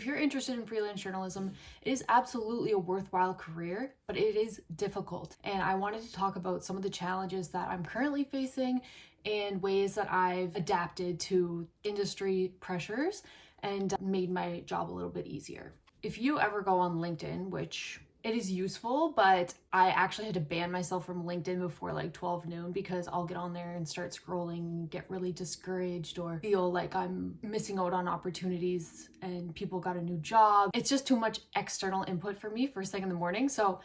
If you're interested in freelance journalism, it is absolutely a worthwhile career, but it is difficult. And I wanted to talk about some of the challenges that I'm currently facing and ways that I've adapted to industry pressures and made my job a little bit easier. If you ever go on LinkedIn, which it is useful, but I actually had to ban myself from LinkedIn before like 12 noon because I'll get on there and start scrolling, get really discouraged or feel like I'm missing out on opportunities and people got a new job. It's just too much external input for me first thing in the morning. So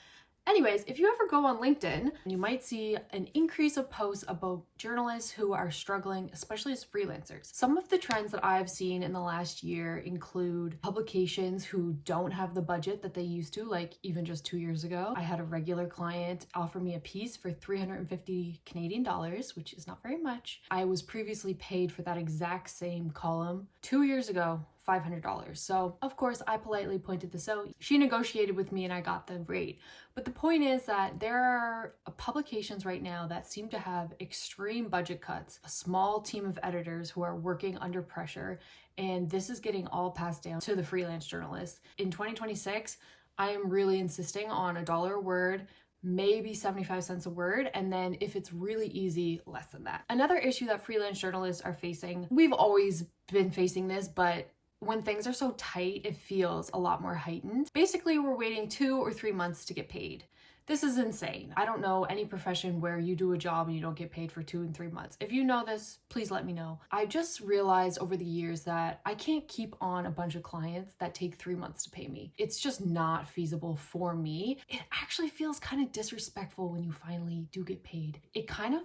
anyways, if you ever go on LinkedIn, you might see an increase of posts about journalists who are struggling, especially as freelancers. Some of the trends that I've seen in the last year include publications who don't have the budget that they used to, like even just 2 years ago. I had a regular client offer me a piece for 350 Canadian dollars, which is not very much. I was previously paid for that exact same column 2 years ago, $500. So of course I politely pointed this out. She negotiated with me and I got the rate. But the point is that there are publications right now that seem to have extreme budget cuts, a small team of editors who are working under pressure, and this is getting all passed down to the freelance journalists. In 2026, I am really insisting on $1 a word, maybe 75 cents a word, and then if it's really easy, less than that. Another issue that freelance journalists are facing, we've always been facing this, but when things are so tight, it feels a lot more heightened. Basically, we're waiting 2 or 3 months to get paid. This is insane. I don't know any profession where you do a job and you don't get paid for 2 and 3 months. If you know this, please let me know. I just realized over the years that I can't keep on a bunch of clients that take 3 months to pay me. It's just not feasible for me. It actually feels kind of disrespectful when you finally do get paid. It kind of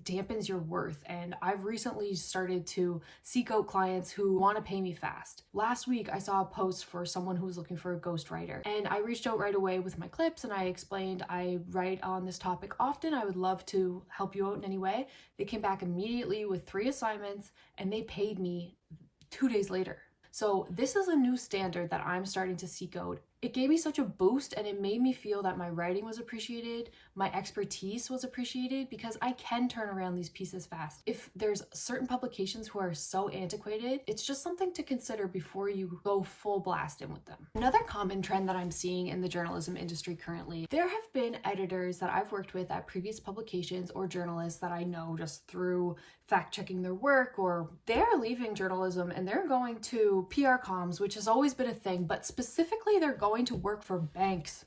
dampens your worth, and I've recently started to seek out clients who want to pay me fast. Last week I saw a post for someone who was looking for a ghostwriter, and I reached out right away with my clips and I explained I write on this topic often, I would love to help you out in any way. They came back immediately with 3 assignments and they paid me 2 days later. So this is a new standard that I'm starting to seek out. It gave me such a boost and it made me feel that my writing was appreciated, my expertise was appreciated, because I can turn around these pieces fast. If there's certain publications who are so antiquated, it's just something to consider before you go full blast in with them. Another common trend that I'm seeing in the journalism industry currently, there have been editors that I've worked with at previous publications or journalists that I know just through fact-checking their work, or they're leaving journalism and they're going to PR comms, which has always been a thing, but specifically they're going to work for banks.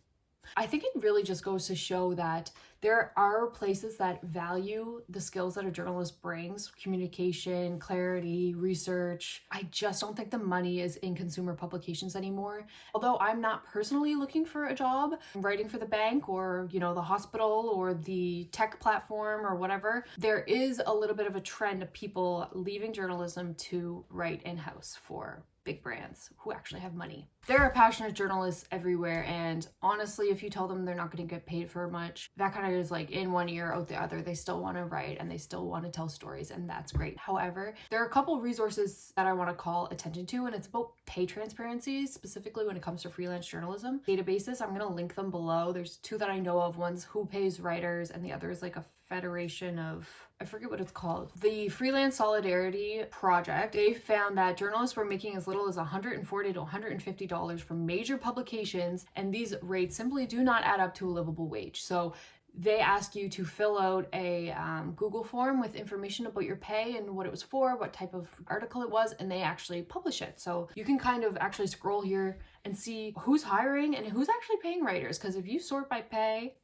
I think it really just goes to show that there are places that value the skills that a journalist brings, communication, clarity, research. I just don't think the money is in consumer publications anymore. Although I'm not personally looking for a job writing for the bank or, the hospital or the tech platform or whatever, there is a little bit of a trend of people leaving journalism to write in-house for big brands who actually have money. There are passionate journalists everywhere, and honestly, if you tell them they're not going to get paid for much, that kind of is like in one ear, out the other. They still want to write and they still want to tell stories, and that's great. However, there are a couple resources that I want to call attention to, and it's about pay transparency, specifically when it comes to freelance journalism. Databases, I'm going to link them below. There's 2 that I know of. One's Who Pays Writers, and the other is like a federation of, I forget what it's called. The Freelance Solidarity Project, they found that journalists were making as little as $140 to $150 from major publications, and these rates simply do not add up to a livable wage. So they ask you to fill out a Google form with information about your pay and what it was for, what type of article it was, and they actually publish it. So you can kind of actually scroll here and see who's hiring and who's actually paying writers, because if you sort by pay,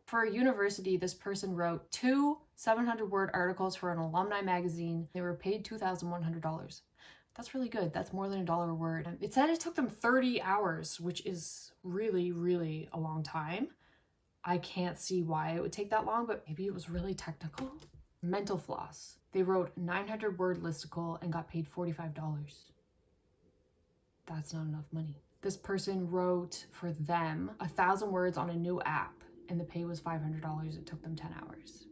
for a university, this person wrote 2 700-word articles for an alumni magazine. They were paid $2,100. That's really good. That's more than $1 a word. It said it took them 30 hours, which is really, really a long time. I can't see why it would take that long, but maybe it was really technical. Mental Floss. They wrote 900-word listicle and got paid $45. That's not enough money. This person wrote for them 1,000 words on a new app, and the pay was $500. It took them 10 hours.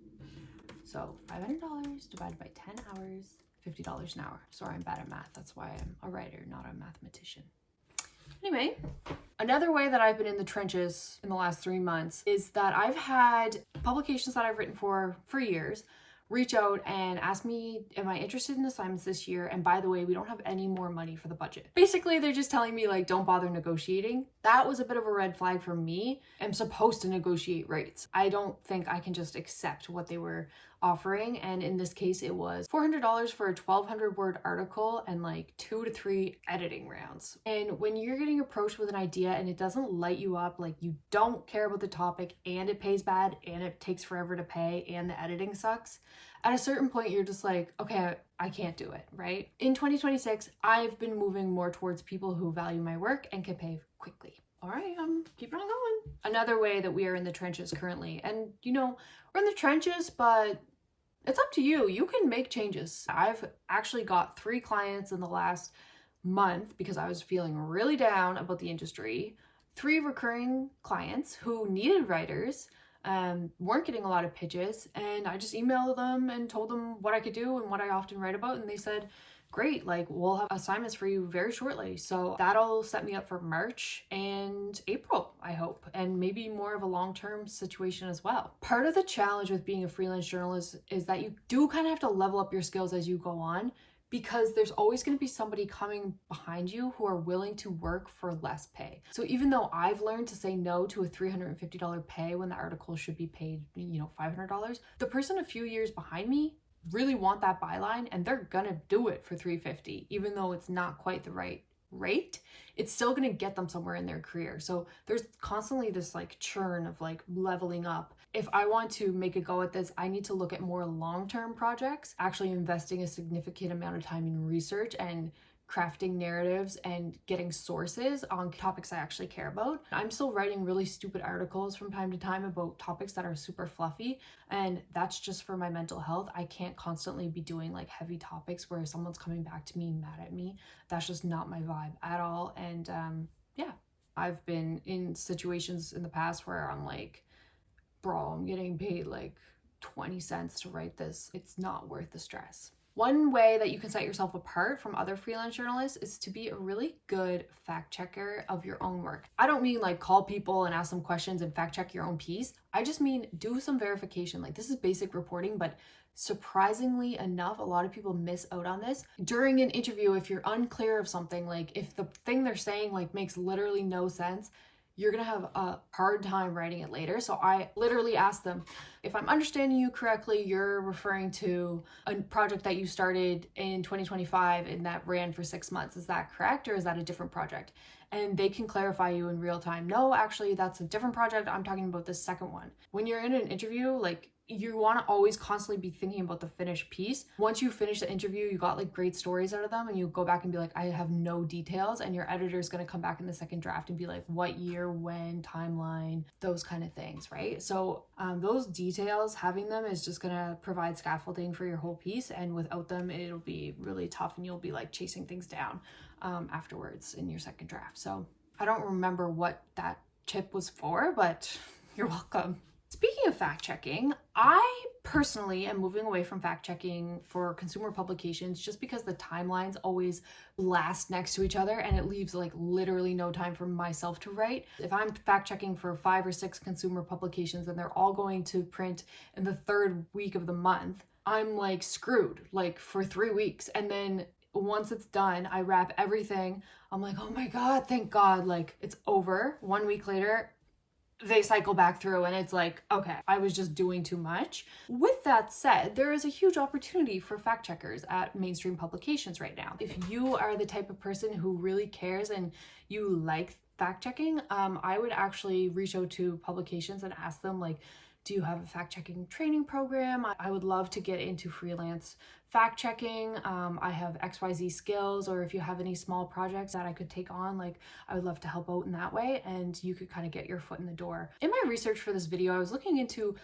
So $500 divided by 10 hours, $50 an hour. Sorry, I'm bad at math. That's why I'm a writer, not a mathematician. Anyway, another way that I've been in the trenches in the last 3 months is that I've had publications that I've written for years reach out and ask me, am I interested in assignments this year? And by the way, we don't have any more money for the budget. Basically, they're just telling me like, don't bother negotiating. That was a bit of a red flag for me. I'm supposed to negotiate rates. I don't think I can just accept what they were offering. And in this case, it was $400 for a 1,200 word article and like 2 to 3 editing rounds. And when you're getting approached with an idea and it doesn't light you up, like you don't care about the topic and it pays bad and it takes forever to pay and the editing sucks, at a certain point, you're just like, okay, I can't do it, right? In 2026, I've been moving more towards people who value my work and can pay quickly. All right, keep on going. Another way that we are in the trenches currently, and you know, we're in the trenches, but it's up to you. You can make changes. I've actually got 3 clients in the last month because I was feeling really down about the industry. 3 recurring clients who needed writers, weren't getting a lot of pitches, and I just emailed them and told them what I could do and what I often write about, and they said, great, like we'll have assignments for you very shortly. So that'll set me up for March and April, I hope, and maybe more of a long-term situation as well. Part of the challenge with being a freelance journalist is that you do kind of have to level up your skills as you go on, because there's always going to be somebody coming behind you who are willing to work for less pay. So even though I've learned to say no to a $350 pay when the article should be paid, you know, $500, the person a few years behind me really want that byline and they're gonna do it for $350, even though it's not quite the right rate. It's still gonna get them somewhere in their career. So there's constantly this like churn of like leveling up. If I want to make a go at this, I need to look at more long-term projects, actually investing a significant amount of time in research and crafting narratives and getting sources on topics I actually care about. I'm still writing really stupid articles from time to time about topics that are super fluffy, and that's just for my mental health. I can't constantly be doing like heavy topics where someone's coming back to me mad at me. That's just not my vibe at all. And yeah, I've been in situations in the past where I'm like, bro, I'm getting paid like 20 cents to write this. It's not worth the stress. One way that you can set yourself apart from other freelance journalists is to be a really good fact checker of your own work. I don't mean like call people and ask them questions and fact check your own piece. I just mean do some verification. Like this is basic reporting, but surprisingly enough, a lot of people miss out on this. During an interview, if you're unclear of something, like if the thing they're saying like makes literally no sense, you're gonna have a hard time writing it later. So I literally asked them, if I'm understanding you correctly, you're referring to a project that you started in 2025 and that ran for 6 months. Is that correct, or is that a different project? And they can clarify you in real time. No, actually, that's a different project. I'm talking about the second one. When you're in an interview, like you want to always constantly be thinking about the finished piece. Once you finish the interview, you got like great stories out of them, and you go back and be like, I have no details, and your editor is going to come back in the second draft and be like, what year, when, timeline, those kind of things, right? So those details, having them is just going to provide scaffolding for your whole piece, and without them, it'll be really tough, and you'll be like chasing things down afterwards in your second draft. So I don't remember what that tip was for, but you're welcome. Speaking of fact checking, I personally am moving away from fact checking for consumer publications just because the timelines always blast next to each other and it leaves like literally no time for myself to write. If I'm fact checking for 5 or 6 consumer publications and they're all going to print in the 3rd week of the month, I'm like screwed like for 3 weeks. And then once it's done, I wrap everything. I'm like, oh my God, thank God, like it's over. 1 week later, they cycle back through and it's like, okay, I was just doing too much. With that said, there is a huge opportunity for fact checkers at mainstream publications right now. If you are the type of person who really cares and you like fact checking, I would actually reach out to publications and ask them like, do you have a fact checking training program? I would love to get into freelance fact checking. I have XYZ skills, or if you have any small projects that I could take on, like I would love to help out in that way, and you could kind of get your foot in the door. In my research for this video, I was looking into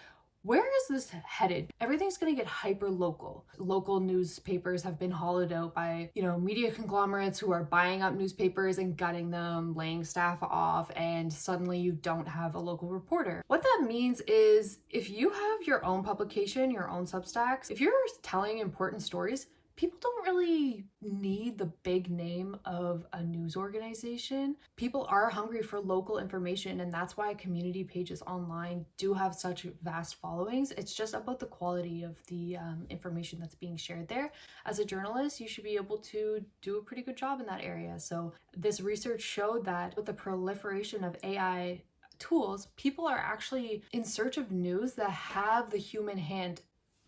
where is this headed? Everything's going to get hyper local. Local newspapers have been hollowed out by, media conglomerates who are buying up newspapers and gutting them, laying staff off, and suddenly you don't have a local reporter. What that means is if you have your own publication, your own Substacks, if you're telling important stories, people don't really need the big name of a news organization. People are hungry for local information, and that's why community pages online do have such vast followings. It's just about the quality of the information that's being shared there. As a journalist, you should be able to do a pretty good job in that area. So this research showed that with the proliferation of AI tools, people are actually in search of news that have the human hand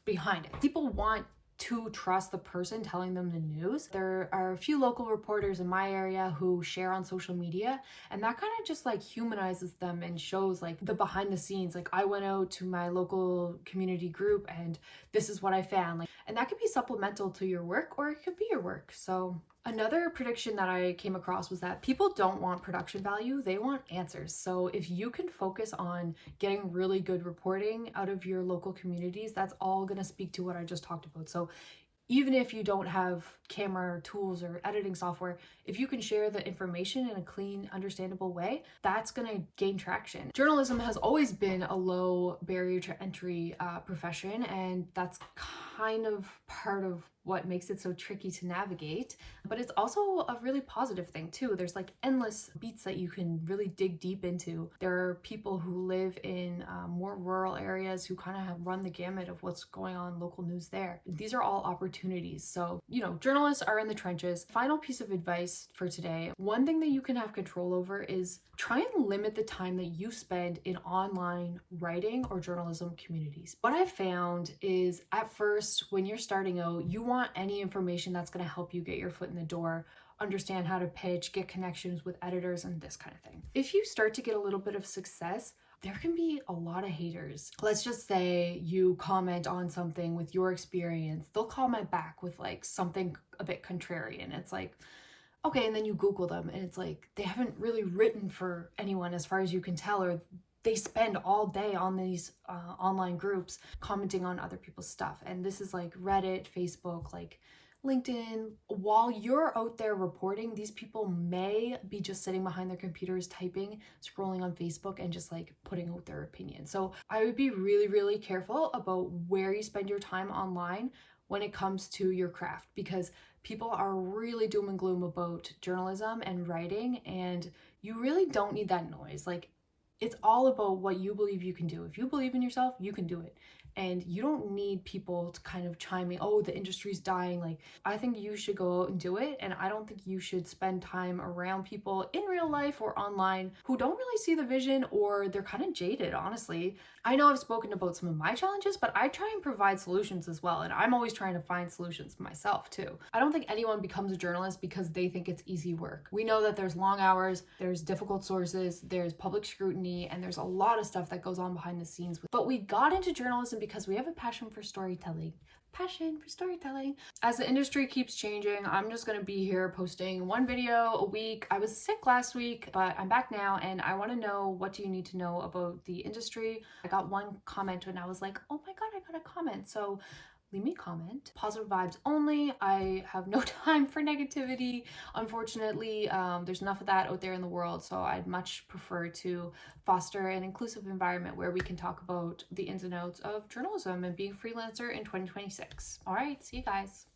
behind it. People want to trust the person telling them the news. There are a few local reporters in my area who share on social media, and that kind of just like humanizes them and shows like the behind the scenes. Like, I went out to my local community group and this is what I found. Like, and that could be supplemental to your work, or it could be your work. So another prediction that I came across was that people don't want production value, they want answers. So if you can focus on getting really good reporting out of your local communities, that's all going to speak to what I just talked about. So even if you don't have camera tools or editing software, if you can share the information in a clean, understandable way, that's going to gain traction. Journalism has always been a low barrier to entry profession, and that's kind of part of what makes it so tricky to navigate. But it's also a really positive thing too. There's like endless beats that you can really dig deep into. There are people who live in more rural areas who kind of have run the gamut of what's going on in local news there. These are all opportunities. So, journalists are in the trenches. Final piece of advice for today. One thing that you can have control over is try and limit the time that you spend in online writing or journalism communities. What I found is at first, when you're starting out, you want any information that's going to help you get your foot in the door, understand how to pitch, get connections with editors, and this kind of thing. If you start to get a little bit of success, there can be a lot of haters. Let's just say you comment on something with your experience. They'll comment back with like something a bit contrarian. It's like, okay, and then you Google them and it's like they haven't really written for anyone as far as you can tell, or they spend all day on these online groups commenting on other people's stuff. And this is like Reddit, Facebook, like LinkedIn. While you're out there reporting, these people may be just sitting behind their computers typing, scrolling on Facebook, and just like putting out their opinion. So I would be really, really careful about where you spend your time online when it comes to your craft, because people are really doom and gloom about journalism and writing, and you really don't need that noise. Like, it's all about what you believe you can do. If you believe in yourself, you can do it. And you don't need people to kind of chime in, oh, the industry's dying. Like, I think you should go out and do it. And I don't think you should spend time around people in real life or online who don't really see the vision, or they're kind of jaded, honestly. I know I've spoken about some of my challenges, but I try and provide solutions as well. And I'm always trying to find solutions myself too. I don't think anyone becomes a journalist because they think it's easy work. We know that there's long hours, there's difficult sources, there's public scrutiny, and there's a lot of stuff that goes on behind the scenes. But we got into journalism because we have a passion for storytelling. As the industry keeps changing, I'm just going to be here posting one video a week. I was sick last week, but I'm back now, and I want to know, what do you need to know about the industry? I got one comment and I was like, oh my God, I got a comment. So leave me a comment. Positive vibes only. I have no time for negativity. Unfortunately, there's enough of that out there in the world. So I'd much prefer to foster an inclusive environment where we can talk about the ins and outs of journalism and being a freelancer in 2026. All right, see you guys.